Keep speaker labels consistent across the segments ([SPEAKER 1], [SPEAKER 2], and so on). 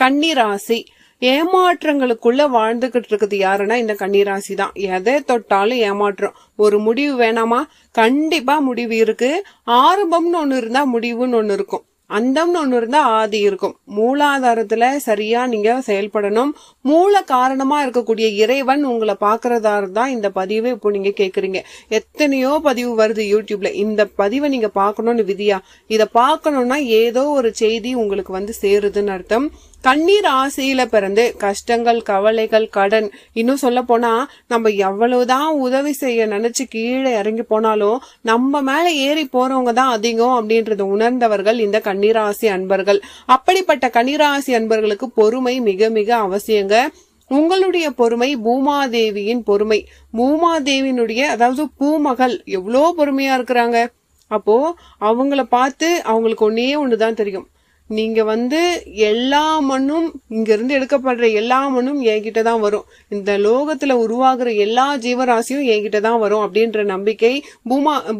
[SPEAKER 1] கன்னிராசி ஏமாற்றங்களுக்குள்ள வாழ்ந்துகிட்டு இருக்குது யாருன்னா இந்த கன்னிராசி தான். எதை தொட்டாலும் ஏமாற்றம். ஒரு முடிவு வேணாமா? கண்டிப்பா முடிவு இருக்கு. ஆரம்பம்னு ஒண்ணு இருந்தா முடிவுன்னு ஒண்ணு இருக்கும். அந்தம்னு ஒண்ணு இருந்தா ஆதி இருக்கும். மூலாதாரத்துல சரியா நீங்க செயல்படணும். மூல காரணமா இருக்கக்கூடிய இறைவன் உங்களை பாக்குறதா இருந்தா இந்த பதிவை இப்போ நீங்க கேக்குறீங்க. எத்தனையோ பதிவு வருது யூடியூப்ல. இந்த பதிவை நீங்க பாக்கணும்னு விதியா? இத பாக்கணும்னா ஏதோ ஒரு செய்தி உங்களுக்கு வந்து சேருதுன்னு அர்த்தம். கண்ணீர் ஆசையில பிறந்து கஷ்டங்கள், கவலைகள், கடன், இன்னும் சொல்ல போனா நம்ம எவ்வளவுதான் உதவி செய்ய நினைச்சு கீழே இறங்கி போனாலும் நம்ம மேல ஏறி போறவங்க தான் அதிகம் அப்படின்றத உணர்ந்தவர்கள் இந்த கன்னிராசி அன்பர்கள். அப்படிப்பட்ட கன்னிராசி அன்பர்களுக்கு பொறுமை மிக மிக அவசியங்க. உங்களுடைய பொறுமை பூமாதேவியின் பொறுமை. பூமாதேவியினுடைய அதாவது பூமகள் எவ்வளோ பொறுமையா இருக்கிறாங்க. அப்போ அவங்கள பார்த்து அவங்களுக்கு ஒன்னே ஒண்ணுதான் தெரியும். நீங்க வந்து எல்லா மண்ணும் இங்க இருந்து எடுக்கப்படுற எல்லா மண்ணும் என்கிட்ட தான் வரும். இந்த லோகத்துல உருவாகிற எல்லா ஜீவராசியும் என்கிட்ட தான் வரும் அப்படின்ற நம்பிக்கை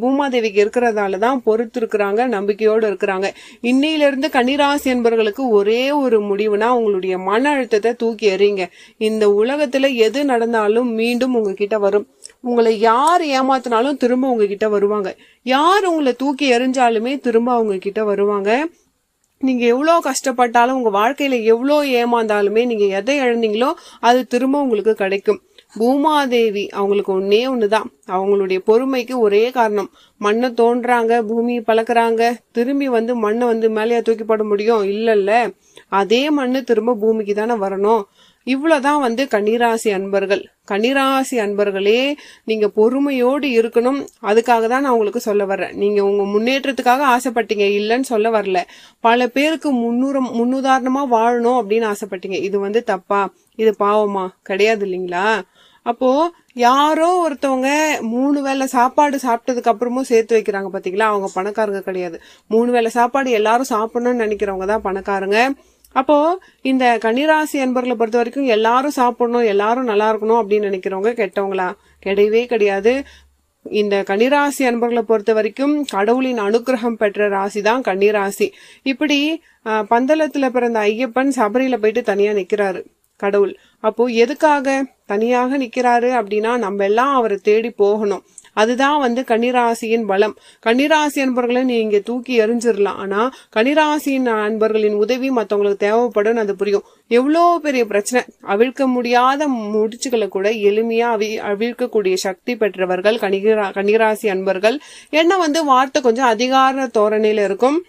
[SPEAKER 1] பூமாதேவிக்கு இருக்கிறதாலதான் பொறுத்து இருக்கிறாங்க, நம்பிக்கையோடு இருக்கிறாங்க. இன்னையில இருந்து கன்னிராசி என்பவர்களுக்கு ஒரே ஒரு முடிவுனா உங்களுடைய மன அழுத்தத்தை தூக்கி எறிங்க. இந்த உலகத்துல எது நடந்தாலும் மீண்டும் உங்ககிட்ட வரும். உங்களை யார் ஏமாத்தினாலும் திரும்ப உங்ககிட்ட வருவாங்க. யார் உங்களை தூக்கி எறிஞ்சாலுமே திரும்ப அவங்க கிட்ட வருவாங்க. நீங்க எவ்வளோ கஷ்டப்பட்டாலும் உங்க வாழ்க்கையில எவ்வளோ ஏமாந்தாலுமே நீங்க எதை இழந்தீங்களோ அது திரும்ப உங்களுக்கு கிடைக்கும். பூமாதேவி அவங்களுக்கு ஒன்னே ஒண்ணுதான், அவங்களுடைய பொறுமைக்கு ஒரே காரணம். மண்ணை தோன்றாங்க, பூமியை பழக்கிறாங்க, திரும்பி வந்து மண்ணை வந்து மேலேயா தூக்கி போட முடியும்? இல்லல்ல, அதே மண்ணு திரும்ப பூமிக்கு தானே வரணும். இவ்வளவுதான் வந்து கன்னிராசி அன்பர்கள். கன்னிராசி அன்பர்களே, நீங்க பொறுமையோடு இருக்கணும். அதுக்காக தான் நான் உங்களுக்கு சொல்ல வர்றேன். நீங்க உங்க முன்னேற்றத்துக்காக ஆசைப்பட்டீங்க, இல்லைன்னு சொல்ல வரல. பல பேருக்கு முன்னுதாரணமா வாழணும் அப்படின்னு ஆசைப்பட்டீங்க. இது வந்து தப்பா? இது பாவமா? கிடையாது இல்லைங்களா? அப்போ யாரோ ஒருத்தவங்க 3 வேளை சாப்பாடு சாப்பிட்டதுக்கு அப்புறமும் சேர்த்து வைக்கிறாங்க பாத்தீங்களா, அவங்க பணக்காரங்க கிடையாது. 3 வேளை சாப்பாடு எல்லாரும் சாப்பிடணும்னு நினைக்கிறவங்க தான் பணக்காரங்க. அப்போ இந்த கன்னிராசி அன்பர்களை பொறுத்த வரைக்கும் எல்லாரும் சாப்பிடணும், எல்லாரும் நல்லா இருக்கணும் அப்படின்னு நினைக்கிறவங்க கெட்டவங்களா? கிடையவே கிடையாது. இந்த கன்னிராசி அன்பர்களை பொறுத்த வரைக்கும் கடவுளின் அனுகிரகம் பெற்ற ராசி தான் கன்னிராசி. இப்படி பந்தளத்துல பிறந்த ஐயப்பன் சபரியில போயிட்டு தனியா நிக்கிறாரு கடவுள். அப்போ எதுக்காக தனியாக நிக்கிறாரு அப்படின்னா நம்ம எல்லாம் அவரை தேடி போகணும். அதுதான் வந்து கன்னிராசியின் பலம். கன்னிராசி அன்பர்களை நீங்க தூக்கி எறிஞ்சிடலாம், ஆனா கன்னிராசியின் அன்பர்களின் உதவி மத்தவங்களுக்கு தேவைப்படும். அது புரியும். எவ்வளோ பெரிய பிரச்சனை, அவிழ்க்க முடியாத முடிச்சுகளை கூட எளிமையா அவிழ்க்கக்கூடிய சக்தி பெற்றவர்கள் கன்னிராசி அன்பர்கள். என்ன வந்து வார்த்தை கொஞ்சம் அதிகார தோரணையில இருக்கும்.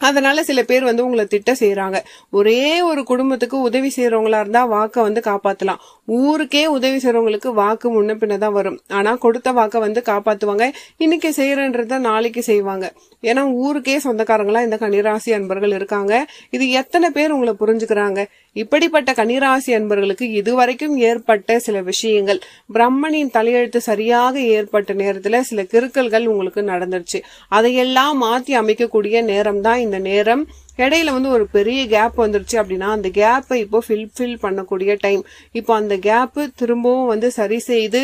[SPEAKER 1] அதனால சில பேர் வந்து உங்களை திட்ட செய்யறாங்க. ஒரே ஒரு குடும்பத்துக்கு உதவி செய்யறவங்களா இருந்தா வாக்க வந்து காப்பாத்தலாம். ஊருக்கே உதவி செய்யறவங்களுக்கு வாக்கு முன்ன பின்னதான் வரும். ஆனா கொடுத்த வாக்க வந்து காப்பாத்துவாங்க. இன்னைக்கு செய்யறன்றத நாளைக்கு செய்வாங்க. ஏன்னா ஊருக்கே சொந்தக்காரங்களா இந்த கன்னிராசி அன்பர்கள் இருக்காங்க. இது எத்தனை பேர் உங்களை புரிஞ்சுக்கிறாங்க? இப்படிப்பட்ட கன்னிராசி அன்பர்களுக்கு இதுவரைக்கும் ஏற்பட்ட சில விஷயங்கள், பிரம்மனின் தலையெழுத்து சரியாக ஏற்பட்ட நேரத்துல சில கிறுக்கல்கள் உங்களுக்கு நடந்துருச்சு. அதையெல்லாம் மாத்தி அமைக்கக்கூடிய நேரம் தான் இந்த நேரம். இடையில வந்து ஒரு பெரிய கேப் வந்துருச்சு அப்படின்னா அந்த கேப்பை இப்போ ஃபில் பண்ணக்கூடிய டைம். இப்போ அந்த கேப் திரும்பவும் வந்து சரி செய்து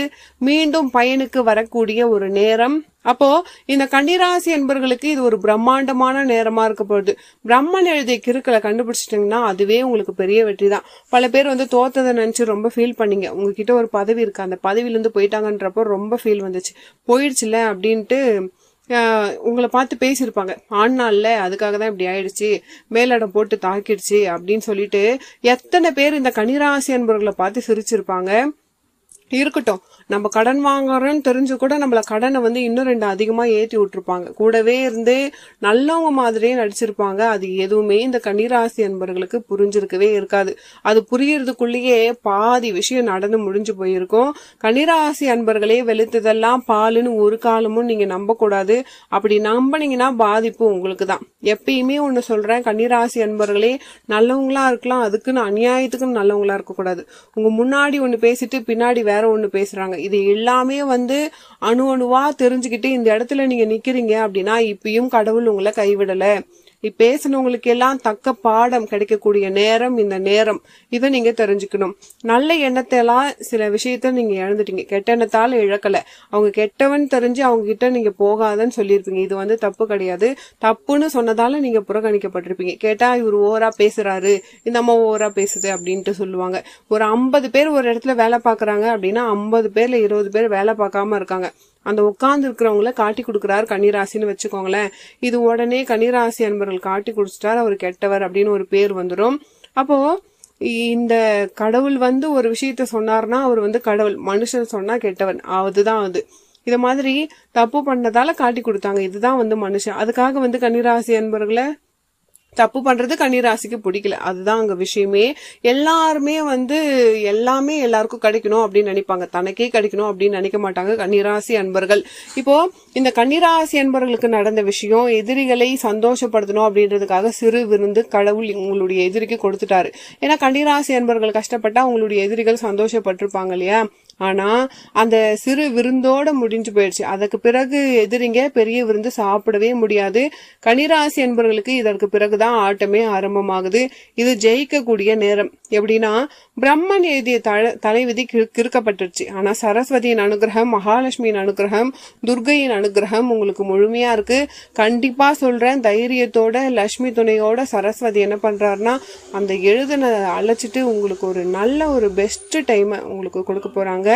[SPEAKER 1] மீண்டும் பயனுக்கு வரக்கூடிய ஒரு நேரம். அப்போ இந்த கன்னிராசி என்பர்களுக்கு இது ஒரு பிரம்மாண்டமான நேரமா இருக்க போகுது. பிரம்மன் எழுதிய கிறுக்களை கண்டுபிடிச்சிட்டீங்கன்னா அதுவே உங்களுக்கு பெரிய வெற்றி தான். பல பேர் வந்து தோத்ததை நினைச்சு ரொம்ப ஃபீல் பண்ணீங்க. உங்ககிட்ட ஒரு பதவி இருக்கு, அந்த பதவியிலிருந்து போயிட்டாங்கன்றப்போ ரொம்ப ஃபீல் வந்துச்சு. போயிடுச்சுல அப்படின்ட்டு உங்களை பார்த்து பேசியிருப்பாங்க. ஆண்நாள்ல அதுக்காக தான் இப்படி ஆயிடுச்சு, மேலிடம் போட்டு தாக்கிடுச்சு அப்படின்னு சொல்லிட்டு எத்தனை பேர் இந்த கன்னிராசி அன்பர்களை பார்த்து சிரிச்சிருப்பாங்க. இருக்கட்டும், நம்ம கடன் வாங்குறோம்னு தெரிஞ்சு கூட நம்மள கடனை வந்து இன்னும் 2 அதிகமா ஏற்றி விட்டுருப்பாங்க. கூடவே இருந்து நல்லவங்க மாதிரியே நடிச்சிருப்பாங்க. அது எதுவுமே இந்த கன்னிராசி அன்பர்களுக்கு புரிஞ்சிருக்கவே இருக்காது. அது புரியறதுக்குள்ளேயே பாதி விஷயம் நடந்து முடிஞ்சு போயிருக்கும். கன்னிராசி அன்பர்களே, வெளுத்ததெல்லாம் பாலுன்னு ஒரு காலமும் நீங்க நம்ப கூடாது. அப்படி நம்பினீங்கன்னா பாதிப்பு உங்களுக்கு தான். எப்பயுமே ஒண்ணு சொல்றேன், கன்னிராசி அன்பர்களே, நல்லவங்களா இருக்கலாம், அதுக்குன்னு அநியாயத்துக்குன்னு நல்லவங்களா இருக்க கூடாது. உங்க முன்னாடி ஒண்ணு பேசிட்டு பின்னாடி வேற ஒண்ணு பேசுறாங்க. இது எல்லாமே வந்து அணுவா தெரிஞ்சுக்கிட்டு இந்த இடத்துல நீங்க நிக்கிறீங்க அப்படின்னா இப்பயும் கடவுள் உங்களை கைவிடல. பேசினவங்களுக்கு எல்லாம் தக்க பாடம் கிடைக்கக்கூடிய நேரம் இந்த நேரம். இதை நீங்க தெரிஞ்சுக்கணும். நல்ல எண்ணத்தை எல்லாம் சில விஷயத்த நீங்க இழந்துட்டீங்க, கெட்ட எண்ணத்தால இழக்கல. அவங்க கெட்டவன் தெரிஞ்சு அவங்க கிட்ட நீங்க போகாதன்னு சொல்லியிருப்பீங்க. இது தப்பு கிடையாது. தப்புன்னு சொன்னதால நீங்க புறக்கணிக்கப்பட்டிருப்பீங்க. கேட்டா இவர் ஓவரா பேசுறாரு, இந்த அம்மா ஓவரா பேசுது அப்படின்ட்டு சொல்லுவாங்க. ஒரு 50 பேர் ஒரு இடத்துல வேலை பாக்குறாங்க அப்படின்னா 50 பேர்ல 20 பேர் வேலை பார்க்காம இருக்காங்க. அந்த உட்கார்ந்து இருக்கிறவங்கள காட்டி கொடுக்குறாரு கன்னிராசின்னு வச்சுக்கோங்களேன். இது உடனே கன்னிராசி அன்பர்கள் காட்டி குடிச்சிட்டார், அவர் கெட்டவர் அப்படின்னு ஒரு பேர் வந்துடும். அப்போ இந்த கடவுள் ஒரு விஷயத்த சொன்னார்னா அவர் கடவுள், மனுஷன் சொன்னா கெட்டவன், அதுதான் அது. இத மாதிரி தப்பு பண்ணதால காட்டி கொடுத்தாங்க, இதுதான் மனுஷன். அதுக்காக கன்னிராசி அன்பர்களை தப்பு பண்றது கன்னிராசிக்கு பிடிக்கல, அதுதான் அங்க விஷயமே. எல்லாருமே எல்லாமே எல்லாருக்கும் கிடைக்கணும் அப்படின்னு நினைப்பாங்க, தனக்கே கிடைக்கணும் அப்படின்னு நினைக்க மாட்டாங்க கன்னிராசி அன்பர்கள். இப்போ இந்த கன்னிராசி அன்பர்களுக்கு நடந்த விஷயம், எதிரிகளை சந்தோஷப்படுத்தணும் அப்படின்றதுக்காக சிறு விருந்து கடவுள் உங்களுடைய எதிரிக்கு கொடுத்துட்டாரு. ஏன்னா கன்னிராசி அன்பர்கள் கஷ்டப்பட்டா உங்களுடைய எதிரிகள் சந்தோஷப்பட்டிருப்பாங்க இல்லையா. ஆனா அந்த சிறு விருந்தோட முடிஞ்சு போயிடுச்சு. அதுக்கு பிறகு எதிரிங்க பெரிய விருந்து சாப்பிடவே முடியாது. கன்னிராசி அன்பர்களுக்கு இதற்கு பிறகுதான் ஆட்டமே ஆரம்பமாகுது. இது ஜெயிக்கக்கூடிய நேரம். எப்படின்னா பிரம்மன் எழுதிய தலைவிதி கிறுக்கப்பட்டுருச்சு. ஆனா சரஸ்வதியின் அனுகிரகம், மகாலட்சுமியின் அனுகிரகம், துர்கையின் அனுகிரகம் உங்களுக்கு முழுமையா இருக்கு. கண்டிப்பா சொல்றேன், தைரியத்தோட லட்சுமி துணையோட சரஸ்வதி என்ன பண்றாருன்னா அந்த எழுதுன அழைச்சிட்டு உங்களுக்கு ஒரு நல்ல ஒரு பெஸ்ட் டைம் உங்களுக்கு கொடுக்க போறாங்க.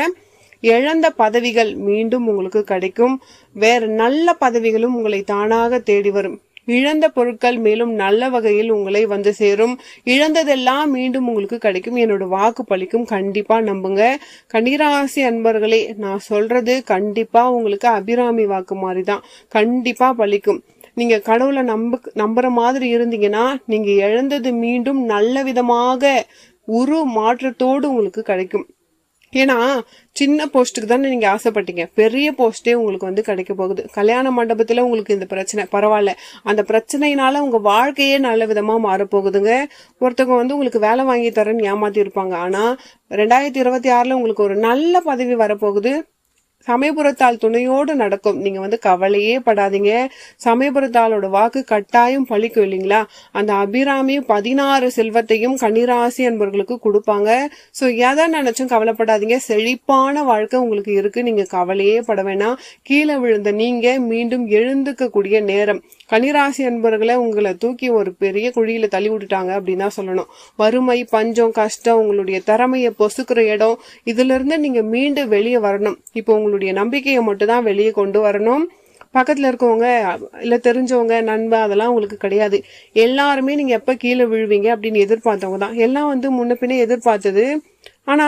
[SPEAKER 1] இழந்த பதவிகள் மீண்டும் உங்களுக்கு கிடைக்கும். வேற நல்ல பதவிகளும் உங்களை தானாக தேடி வரும். இழந்த பொருட்கள் மேலும் நல்ல வகையில் உங்களை சேரும். இழந்ததெல்லாம் மீண்டும் உங்களுக்கு கிடைக்கும். என்னோட வாக்கு பலிக்கும், கண்டிப்பா நம்புங்க. கன்னிராசி அன்பர்களே, நான் சொல்றது கண்டிப்பா உங்களுக்கு அபிராமி வாக்கு மாதிரிதான், கண்டிப்பா பலிக்கும். நீங்க கடவுளை நம்புற மாதிரி இருந்தீங்கன்னா நீங்க இழந்தது மீண்டும் நல்ல விதமாக மாற்றத்தோடு உங்களுக்கு கிடைக்கும். ஏன்னா சின்ன போஸ்ட்டுக்கு தானே நீங்க ஆசைப்பட்டீங்க, பெரிய போஸ்டே உங்களுக்கு கிடைக்க போகுது. கல்யாண மண்டபத்துல உங்களுக்கு இந்த பிரச்சனை பரவாயில்ல, அந்த பிரச்சனையினால உங்க வாழ்க்கையே நல்ல விதமா மாறப்போகுதுங்க. ஒருத்தவங்க உங்களுக்கு வேலை வாங்கி தரேன்னு ஏமாத்தி இருப்பாங்க. ஆனா 2026 உங்களுக்கு ஒரு நல்ல பதவி வரப்போகுது. சமயபுரத்தால் துணையோடு நடக்கும். நீங்க கவலையே படாதீங்க. சமயபுரத்தாலோட வாக்கு கட்டாயம் பழிக்கும் இல்லைங்களா. அந்த அபிராமி 16 செல்வத்தையும் கன்னிராசி அன்பர்களுக்கு கொடுப்பாங்க. சோ எதை நினைச்சும் கவலைப்படாதீங்க. செழிப்பான வாழ்க்கை உங்களுக்கு இருக்கு, நீங்க கவலையே பட வேணாம். கீழே விழுந்த நீங்க மீண்டும் எழுந்துக்க கூடிய நேரம். கன்னிராசி அன்பர்களை உங்களை தூக்கி ஒரு பெரிய குழியில தள்ளி விட்டுட்டாங்க அப்படின்னு தான் சொல்லணும். வறுமை, பஞ்சம், கஷ்டம், உங்களுடைய திறமைய பொசுக்கிற இடம், இதுல இருந்து நீங்க மீண்டும் வெளியே வரணும். இப்போ உங்களுடைய நம்பிக்கையை மட்டும் தான் வெளியே கொண்டு வரணும். பக்கத்துல இருக்கவங்க இல்ல தெரிஞ்சவங்க நண்பன் அதெல்லாம் உங்களுக்கு கிடையாது. எல்லாருமே நீங்க எப்ப கீழே விழுவீங்க அப்படின்னு எதிர்பார்த்தவங்க தான். எல்லாம் முன்ன பின்னே எதிர்பார்த்தது. ஆனா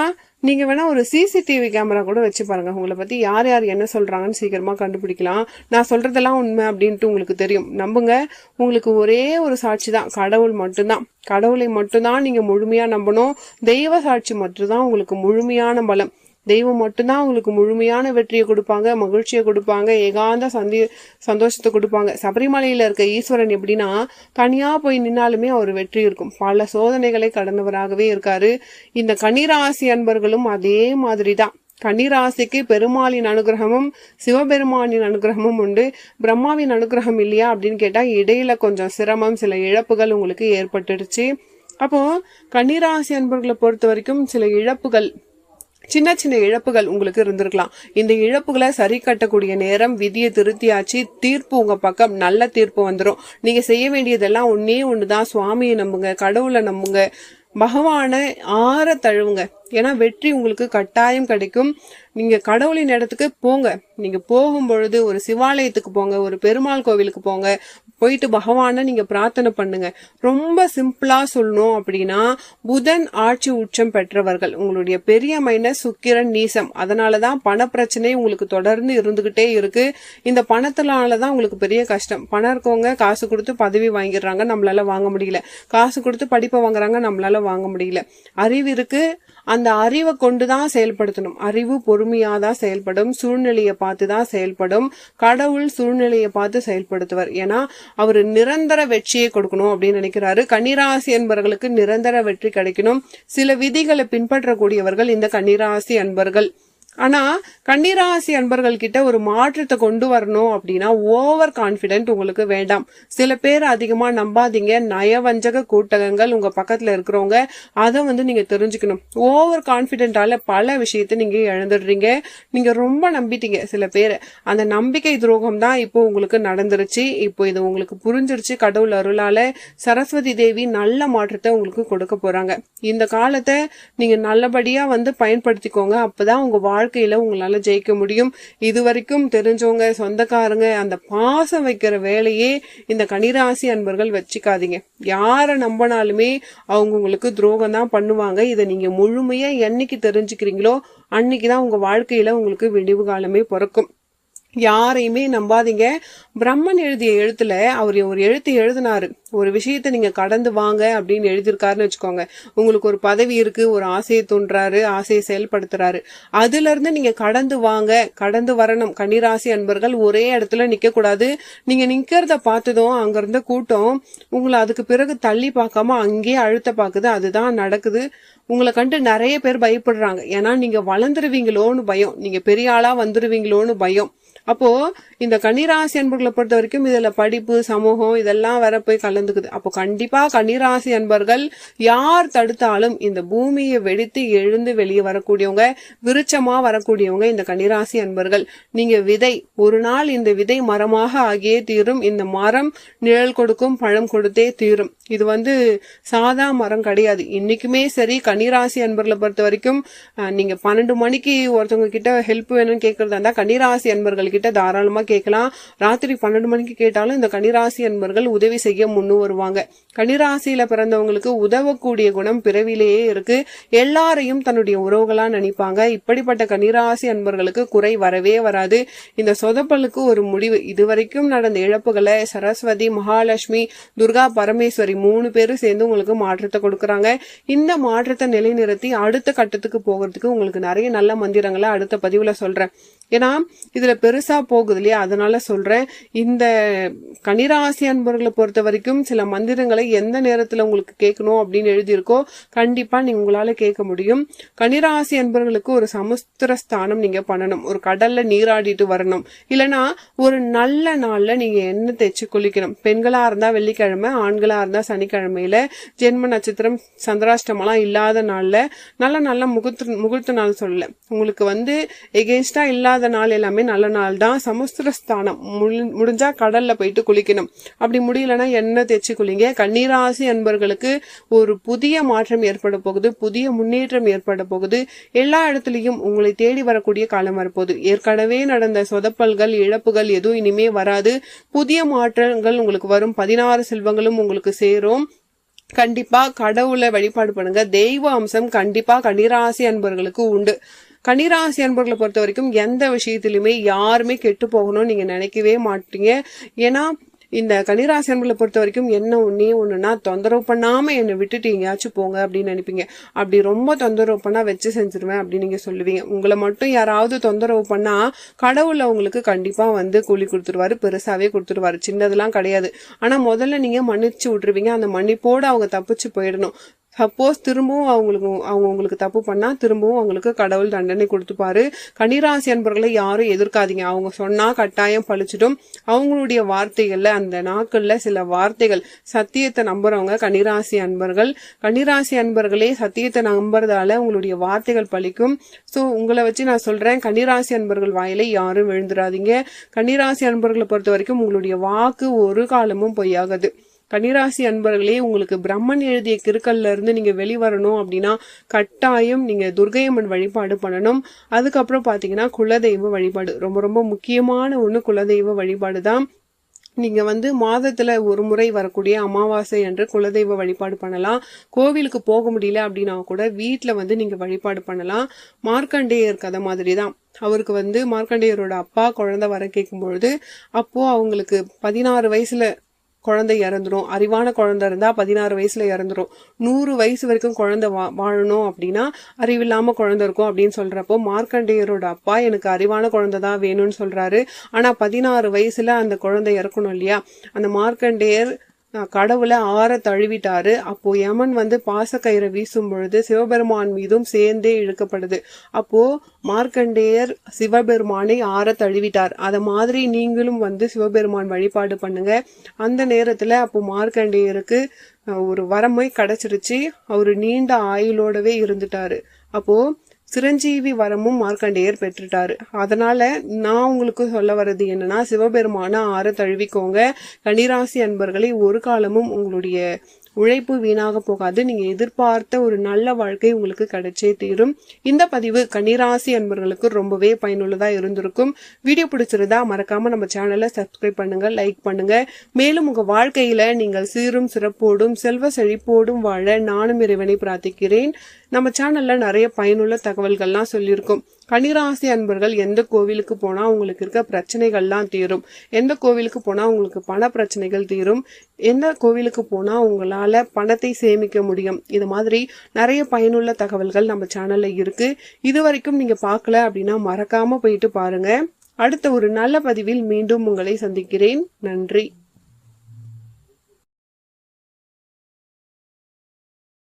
[SPEAKER 1] நீங்க வேணா ஒரு சிசிடிவி கேமரா கூட வச்சு பாருங்க. உங்களை பத்தி யார் யார் என்ன சொல்றாங்கன்னு சீக்கிரமா கண்டுபிடிக்கலாம். நான் சொல்றதெல்லாம் உண்மை அப்படின்ட்டு உங்களுக்கு தெரியும். நம்புங்க. உங்களுக்கு ஒரே ஒரு சாட்சி தான், கடவுள் மட்டும்தான். கடவுளை மட்டும்தான் நீங்க முழுமையா நம்பணும். தெய்வ சாட்சி மட்டும்தான் உங்களுக்கு முழுமையான பலம். தெய்வம் மட்டும்தான் உங்களுக்கு முழுமையான வெற்றியை கொடுப்பாங்க, மகிழ்ச்சியை கொடுப்பாங்க, ஏகாந்த சந்தோஷத்தை கொடுப்பாங்க. சபரிமலையில இருக்க ஈஸ்வரன் எப்படின்னா தனியா போய் நின்னாலுமே அவர் வெற்றி இருக்கும். பல சோதனைகளை கடந்தவராகவே இருக்காரு. இந்த கன்னிராசி அன்பர்களும் அதே மாதிரிதான். கன்னிராசிக்கு பெருமாளின் அனுகிரகமும் சிவபெருமானின் அனுகிரகமும் உண்டு. பிரம்மாவின் அனுகிரகம் இல்லையா அப்படின்னு கேட்டா இடையில கொஞ்சம் சிரமம், சில இழப்புகள் உங்களுக்கு ஏற்பட்டுடுச்சு. அப்போ கன்னிராசி அன்பர்களை பொறுத்த வரைக்கும் சில இழப்புகள், சின்ன சின்ன இழப்புகள் உங்களுக்கு இருந்திருக்கலாம். இந்த இழப்புகளை சரி கட்டக்கூடிய நேரம். விதியை திருத்தியாச்சு, தீர்ப்பு உங்க பக்கம், நல்ல தீர்ப்பு வந்துடும். நீங்க செய்ய வேண்டியதெல்லாம் ஒன்னே ஒண்ணுதான், சுவாமியை நம்புங்க, கடவுளை நம்புங்க, பகவானை ஆற தழுவுங்க. ஏன்னா வெற்றி உங்களுக்கு கட்டாயம் கிடைக்கும். நீங்க கடவுளின் இடத்துக்கு போங்க. நீங்க போகும் பொழுது ஒரு சிவாலயத்துக்கு போங்க, ஒரு பெருமாள் கோவிலுக்கு போங்க, போயிட்டு பகவானை நீங்க பிரார்த்தனை பண்ணுங்க. ரொம்ப சிம்பிளா சொல்லணும் அப்படின்னா புதன் ஆட்சி உச்சம் பெற்றவர்கள், உங்களுடைய பெரிய மைனஸ் சுக்கிரன் நீசம், அதனாலதான் பண பிரச்சனை உங்களுக்கு தொடர்ந்து இருந்துகிட்டே இருக்கு. இந்த பணத்தினாலதான் உங்களுக்கு பெரிய கஷ்டம். பணம் இருக்கவங்க காசு கொடுத்து பதவி வாங்கிடுறாங்க, நம்மளால வாங்க முடியல. காசு கொடுத்து படிப்பை வாங்குறாங்க, நம்மளால வாங்க முடியல. அறிவு இருக்கு, அந்த அறிவை கொண்டுதான் செயல்படுத்தணும். அறிவு பொறுமையாதான் செயல்படும், சூழ்நிலையை பார்த்துதான் செயல்படும். கடவுள் சூழ்நிலையை பார்த்து செயல்படுத்துவார். ஏன்னா அவரு நிரந்தர வெற்றியை கொடுக்கணும் அப்படின்னு நினைக்கிறாரு. கன்னிராசி அன்பர்களுக்கு நிரந்தர வெற்றி கிடைக்கணும். சில விதிகளை பின்பற்றக்கூடியவர்கள் இந்த கன்னிராசி அன்பர்கள். ஆனா கன்னிராசி அன்பர்கள் கிட்ட ஒரு மாற்றத்தை கொண்டு வரணும் அப்படின்னா ஓவர் கான்பிடென்ட் உங்களுக்கு வேண்டாம். சில பேர் அதிகமா நம்பாதீங்க. நயவஞ்சக கூட்டகங்கள் உங்க பக்கத்துல இருக்கிறவங்க, அதை நீங்க தெரிஞ்சுக்கணும். ஓவர் கான்பிடென்டால பல விஷயத்தை நீங்க இழந்துடுறீங்க. நீங்க ரொம்ப நம்பிட்டீங்க சில பேர். அந்த நம்பிக்கை துரோகம் தான் இப்போ உங்களுக்கு நடந்துருச்சு. இப்போ இது உங்களுக்கு புரிஞ்சிருச்சு. கடவுள் அருளால சரஸ்வதி தேவி நல்ல மாற்றத்தை உங்களுக்கு கொடுக்க போறாங்க. இந்த காலத்தை நீங்க நல்லபடியா பயன்படுத்திக்கோங்க. அப்பதான் உங்க வாழ்க்கையில உங்களால ஜெயிக்க முடியும். இதுவரைக்கும் தெரிஞ்சவங்க, சொந்தக்காரங்க, அந்த பாசம் வைக்கிற வேலையே இந்த கன்னிராசி அன்பர்கள் வச்சுக்காதீங்க. யாரை நம்பினாலுமே அவங்க உங்களுக்கு துரோகம் தான் பண்ணுவாங்க. இதை நீங்க முழுமையா என்னைக்கு தெரிஞ்சுக்கிறீங்களோ அன்னைக்குதான் உங்க வாழ்க்கையில உங்களுக்கு விடிவு காலமே பிறக்கும். யாரையுமே நம்பாதீங்க. பிரம்மன் எழுதிய எழுத்துல அவர் ஒரு எழுத்து எழுதினாரு. ஒரு விஷயத்த நீங்க கடந்து வாங்க அப்படின்னு எழுதியிருக்காருன்னு வச்சுக்கோங்க. உங்களுக்கு ஒரு பதவி இருக்கு, ஒரு ஆசையை தோன்றாரு, ஆசையை செயல்படுத்துறாரு. அதுல இருந்து நீங்க கடந்து வாங்க, கடந்து வரணும். கன்னிராசி அன்பர்கள் ஒரே இடத்துல நிக்க கூடாது. நீங்க நிக்கிறத பார்த்ததும் அங்க இருந்த கூட்டம் உங்களை அதுக்கு பிறகு தள்ளி பார்க்காம அங்கேயே அழுத்த பாக்குது. அதுதான் நடக்குது. உங்களை கண்டு நிறைய பேர் பயப்படுறாங்க. ஏன்னா நீங்க வளர்ந்துருவீங்களோன்னு பயம், நீங்க பெரிய ஆளா வந்துருவீங்களோன்னு பயம். அப்போ இந்த கன்னிராசி அன்பர்களை பொறுத்த வரைக்கும் இதுல படிப்பு, சமூகம் இதெல்லாம் வர போய் கலந்துக்குது. அப்போ கண்டிப்பா கன்னிராசி அன்பர்கள் யார் தடுத்தாலும் இந்த பூமியை வெடித்து எழுந்து வெளியே வரக்கூடியவங்க, விருட்சமா வரக்கூடியவங்க இந்த கன்னிராசி அன்பர்கள். நீங்க விதை, ஒரு நாள் இந்த விதை மரமாக ஆகியே தீரும். இந்த மரம் நிழல் கொடுக்கும், பழம் கொடுத்தே தீரும். இது சாதா மரம் கிடையாது. இன்னைக்குமே சரி, கன்னிராசி அன்பர்களை பொறுத்த வரைக்கும் நீங்க 12 மணிக்கு ஒருத்தவங்க கிட்ட ஹெல்ப் வேணும்னு கேட்கறதா இருந்தா கன்னிராசி அன்பர்கள் கிட்ட தாராளமா கேட்கலாம். ராத்திரி 12 மணிக்கு கேட்டாலும் இந்த கன்னிராசி அன்பர்கள் உதவி செய்ய முன்னு வருவாங்க. கன்னிராசியில பிறந்தவங்களுக்கு உதவக்கூடிய குணம் பிறவிலேயே இருக்கு. எல்லாரையும் தன்னுடைய உறவுகளா நினைப்பாங்க. இப்படிப்பட்ட கன்னிராசி அன்பர்களுக்கு குறை வரவே வராது. இந்த சொதப்பலுக்கு ஒரு முடிவு. இதுவரைக்கும் நடந்த இழப்புகளை சரஸ்வதி, மகாலட்சுமி, துர்கா, பரமேஸ்வரி 3 பேரும் சேர்ந்து உங்களுக்கு மாற்றத்தை கொடுக்கறாங்க. இந்த மாற்றத்தை நிலைநிறுத்தி அடுத்த கட்டத்துக்கு போகிறதுக்கு உங்களுக்கு நிறைய நல்ல மந்திரங்களை அடுத்த பதிவுல சொல்றேன். ஏன்னா இதுல பெருசா போகுது இல்லையா, அதனால சொல்றேன். இந்த கன்னிராசி அன்பர்களை பொறுத்த வரைக்கும் சில மந்திரங்களை எந்த நேரத்துல உங்களுக்கு கேட்கணும் அப்படின்னு எழுதியிருக்கோ கண்டிப்பா நீங்க உங்களால கேட்க முடியும். கன்னிராசி அன்பர்களுக்கு ஒரு சமுத்திர ஸ்தானம் நீங்க பண்ணணும். ஒரு கடல்ல நீராடிட்டு வரணும். இல்லைன்னா ஒரு நல்ல நாள்ல நீங்க எண்ணெய் தேய்ச்சி குளிக்கணும். பெண்களா இருந்தா வெள்ளிக்கிழமை, ஆண்களா இருந்தா சனிக்கிழமையில, ஜென்ம நட்சத்திரம் சந்திராஷ்டமெல்லாம் இல்லாத நாள்ல, நல்ல முகூர்த்த நாள் சொல்லல, உங்களுக்கு எகென்ஸ்டா இல்லாத நாள் எல்லாமே நல்ல நாள் தான். சமுத்திர ஸ்தானம் முடிஞ்சா கடல்ல போயிட்டு குளிக்கணும். அப்படி முடியலன்னா எண்ணெய் தேய்ச்சி குளிங்க. கன்னிராசி அன்பர்களுக்கு ஒரு புதிய மாற்றம் ஏற்பட போகுது, புதிய முன்னேற்றம் ஏற்பட போகுது. எல்லா இடத்துலயும் உங்களை தேடி வரக்கூடிய காலம் வரப்போகுது. ஏற்கனவே நடந்த சொதப்பல்கள், இழப்புகள் எதுவும் இனிமே வராது. புதிய மாற்றங்கள் உங்களுக்கு வரும். 16 செல்வங்களும் உங்களுக்கு சேரும். கண்டிப்பா கடவுளை வழிபாடு பண்ணுங்க. தெய்வ அம்சம் கண்டிப்பா கன்னிராசி அன்பர்களுக்கு உண்டு. கன்னிராசி அன்பர்களை பொறுத்த வரைக்கும் எந்த விஷயத்திலுமே யாருமே கெட்டு போகணும்னு நீங்க நினைக்கவே மாட்டீங்க. ஏன்னா இந்த கன்னிராசி அன்பர்களை பொறுத்த வரைக்கும் என்ன ஒண்ணுன்னா, தொந்தரவு பண்ணாம என்னை விட்டுட்டு எங்கேயாச்சும் போங்க அப்படின்னு நினைப்பீங்க. அப்படி ரொம்ப தொந்தரவு பண்ணா வச்சு செஞ்சிருவேன் அப்படின்னு நீங்க சொல்லுவீங்க. உங்களை மட்டும் யாராவது தொந்தரவு பண்ணா கடவுள் அவங்களுக்கு கண்டிப்பா கூலி கொடுத்துருவாரு, பெருசாவே கொடுத்துருவாரு. சின்னதெல்லாம் கிடையாது. ஆனா முதல்ல நீங்க மன்னிச்சு விட்டுருவீங்க. அந்த மன்னிப்போடு அவங்க தப்பிச்சு போயிடணும். சப்போஸ் திரும்பவும் அவங்க உங்களுக்கு தப்பு பண்ணா திரும்பவும் அவங்களுக்கு கடவுள் தண்டனை கொடுத்துப்பாரு. கன்னிராசி அன்பர்களை யாரும் எதிர்க்காதீங்க. அவங்க சொன்னா கட்டாயம் பழிச்சிடும். அவங்களுடைய வார்த்தைகள்ல, அந்த நாட்கள்ல சில வார்த்தைகள், சத்தியத்தை நம்புறவங்க கன்னிராசி அன்பர்கள். கன்னிராசி அன்பர்களே சத்தியத்தை நம்புறதால உங்களுடைய வார்த்தைகள் பழிக்கும். சோ உங்களை வச்சு நான் சொல்றேன், கன்னிராசி அன்பர்கள் வாயில யாரும் விழுந்துடாதீங்க. கன்னிராசி அன்பர்களை பொறுத்த வரைக்கும் உங்களுடைய வாக்கு ஒரு காலமும் பொய்யாகாது. கன்னிராசி அன்பர்களே, உங்களுக்கு பிரம்மன் எழுதிய கிறுக்கல்ல இருந்து நீங்க வெளிவரணும் அப்படின்னா கட்டாயம் நீங்க துர்க்கையம்மன் வழிபாடு பண்ணணும். அதுக்கப்புறம் பாத்தீங்கன்னா குலதெய்வ வழிபாடு ரொம்ப ரொம்ப முக்கியமான ஒண்ணு. குலதெய்வ வழிபாடு தான். நீங்க மாதத்துல ஒரு முறை வரக்கூடிய அமாவாசை என்று குலதெய்வ வழிபாடு பண்ணலாம். கோவிலுக்கு போக முடியல அப்படின்னா கூட வீட்டுல நீங்க வழிபாடு பண்ணலாம். மார்க்கண்டேயர் கதை மாதிரி தான். அவருக்கு மார்க்கண்டேயரோட அப்பா குழந்தை வர கேட்கும் பொழுது, அப்போ அவங்களுக்கு 16 வயசுல குழந்தை இறந்துரும். அறிவான குழந்தை இருந்தா 16 வயசுல இறந்துரும். 100 வயசு வரைக்கும் குழந்தை வாழணும் அப்படின்னா அறிவில்லாம குழந்தை இருக்கும் அப்படின்னு சொல்றப்போ, மார்க்கண்டேயரோட அப்பா எனக்கு அறிவான குழந்தை தான் வேணும்னு சொல்றாரு. ஆனா 16 வயசுல அந்த குழந்தை இறக்கணும் இல்லையா. அந்த மார்க்கண்டேயர் கடவுளை ஆற தழுவிட்டாரு. அப்போ யமன் வந்து பாசக்கயிறை வீசும் பொழுது சிவபெருமான் மீதும் சேர்ந்தே இழுக்கப்படுது. அப்போ மார்க்கண்டேயர் சிவபெருமானை ஆற தழுவிட்டார். அத மாதிரி நீங்களும் வந்து சிவபெருமான் வழிபாடு பண்ணுங்க. அந்த நேரத்துல அப்போ மார்க்கண்டேயருக்கு ஒரு வரமை கிடைச்சிருச்சு. அவரு நீண்ட ஆயுளோடவே இருந்துட்டாரு. அப்போ சிரஞ்சீவி வரமும் மார்க்கண்டேயர் பெற்றுட்டாரு. அதனால நான் உங்களுக்கு சொல்ல வர்றது என்னன்னா, சிவபெருமான ஆற தழுவிக்கோங்க. கன்னிராசி அன்பர்களை ஒரு காலமும் உங்களுடைய உழைப்பு வீணாக போகாது. நீங்க எதிர்பார்த்த ஒரு நல்ல வாழ்க்கை உங்களுக்கு கிடைச்சே தீரும். இந்த பதிவு கன்னிராசி அன்பர்களுக்கு ரொம்பவே பயனுள்ளதா இருந்திருக்கும். வீடியோ பிடிச்சிருந்தா மறக்காம நம்ம சேனலை சப்ஸ்கிரைப் பண்ணுங்க, லைக் பண்ணுங்க. மேலும் உங்க வாழ்க்கையில நீங்கள் சீரும் சிறப்போடும் செல்வ செழிப்போடும் வாழ நானும் இறைவனை பிரார்த்திக்கிறேன். நம்ம சேனல்ல நிறைய பயனுள்ள தகவல்கள்லாம் சொல்லியிருக்கோம். கன்னிராசி அன்பர்கள் எந்த கோவிலுக்கு போனா உங்களுக்கு இருக்க பிரச்சனைகள்லாம் தீரும், எந்த கோவிலுக்கு போனா உங்களுக்கு பண பிரச்சனைகள் தீரும், எந்த கோவிலுக்கு போனா உங்களால பணத்தை சேமிக்க முடியும், இது மாதிரி நிறைய பயனுள்ள தகவல்கள் நம்ம சேனல்ல இருக்கு. இது வரைக்கும் நீங்க பார்க்கல அப்படின்னா மறக்காம போயிட்டு பாருங்க. அடுத்த ஒரு நல்ல பதிவில் மீண்டும் உங்களை சந்திக்கிறேன். நன்றி.